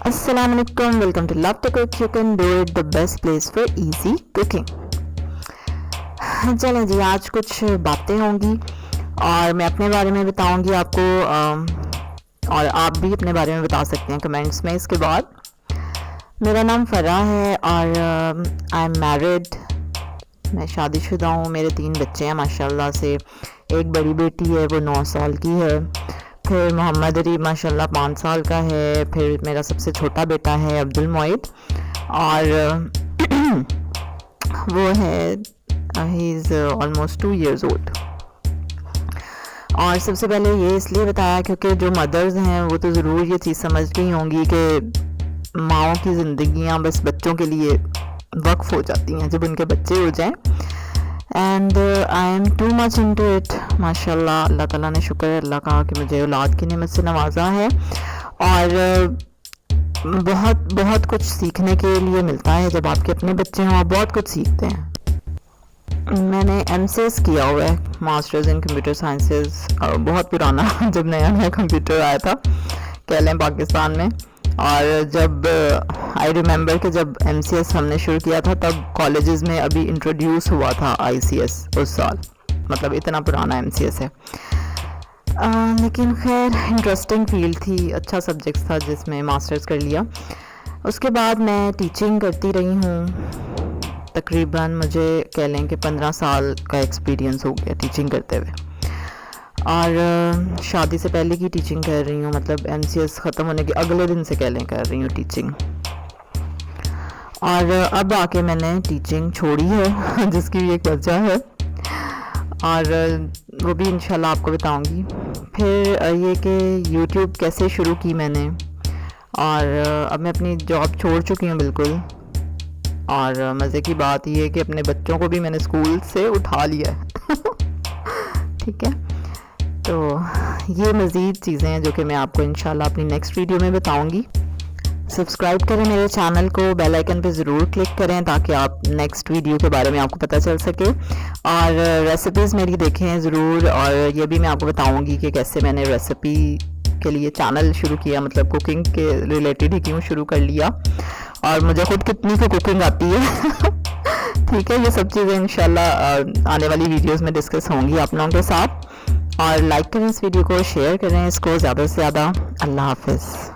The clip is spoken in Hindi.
Assalamualaikum, welcome to Love to Cook Chicken. Do it the best place for easy cooking. चलें जी, आज कुछ बातें होंगी और मैं अपने बारे में बताऊंगी आपको, और आप भी अपने बारे में बता सकते हैं कमेंट्स में। इसके बाद मेरा नाम फ़रा है और आई एम मैरिड, मैं शादीशुदा हूँ। मेरे 3 बच्चे हैं माशाल्लाह से। एक बड़ी बेटी है, वो 9 साल की है। फिर मोहम्मद अरीब माशाल्लाह 5 साल का है। फिर मेरा सबसे छोटा बेटा है अब्दुल मोइद, और वो है he is almost 2 years old। और सबसे पहले ये इसलिए बताया क्योंकि जो मदर्स हैं वो तो ज़रूर ये चीज़ समझ रही होंगी कि माँओं की ज़िंदगियाँ बस बच्चों के लिए वक्फ हो जाती हैं जब उनके बच्चे हो जाएं। And I am too much into it माशाल्लाह। अल्लाह ताला ने शुक्र है अल्लाह का कि मुझे औलाद की नेमत से नवाजा है, और बहुत बहुत कुछ सीखने के लिए मिलता है जब आपके अपने बच्चे हों। आप बहुत कुछ सीखते हैं। मैंने MCS किया हुआ है, मास्टर्स इन कंप्यूटर साइंसेस, बहुत पुराना जब नया नया कंप्यूटर आया था कह लें पाकिस्तान में। और जब आई रिमेंबर कि जब MCS हमने शुरू किया था तब कॉलेजेस में अभी इंट्रोड्यूस हुआ था ICS उस साल, मतलब इतना पुराना MCS है। लेकिन खैर इंटरेस्टिंग फील्ड थी, अच्छा सब्जेक्ट था जिसमें मास्टर्स कर लिया। उसके बाद मैं टीचिंग करती रही हूँ, तकरीबन मुझे कह लें कि 15 साल का एक्सपीरियंस हो गया टीचिंग करते हुए। और शादी से पहले की टीचिंग कर रही हूँ, मतलब MCS ख़त्म होने के अगले दिन से कह लें कर रही हूँ टीचिंग। और अब आके मैंने टीचिंग छोड़ी है जिसकी भी एक वजह है, और वो भी इंशाल्लाह आपको बताऊंगी। फिर ये कि YouTube कैसे शुरू की मैंने, और अब मैं अपनी जॉब छोड़ चुकी हूँ बिल्कुल। और मज़े की बात ये है कि अपने बच्चों को भी मैंने स्कूल से उठा लिया है ठीक है। तो ये मज़ीद चीज़ें हैं जो कि मैं आपको इंशाल्लाह अपनी नेक्स्ट वीडियो में बताऊंगी। सब्सक्राइब करें मेरे चैनल को, बेल आइकन पे ज़रूर क्लिक करें ताकि आप नेक्स्ट वीडियो के बारे में आपको पता चल सके। और रेसिपीज़ मेरी देखें ज़रूर, और ये भी मैं आपको बताऊंगी कि कैसे मैंने रेसिपी के लिए चैनल शुरू किया, मतलब कुकिंग के रिलेटेड ही क्यों शुरू कर लिया, और मुझे खुद कितनी को कुकिंग आती है ठीक है। ये सब चीज़ें इंशाल्लाह आने वाली वीडियोस में डिस्कस होंगी आप लोगों के साथ। और लाइक करें इस वीडियो को, शेयर करें इसको ज़्यादा से ज़्यादा। अल्लाह हाफ़िज़।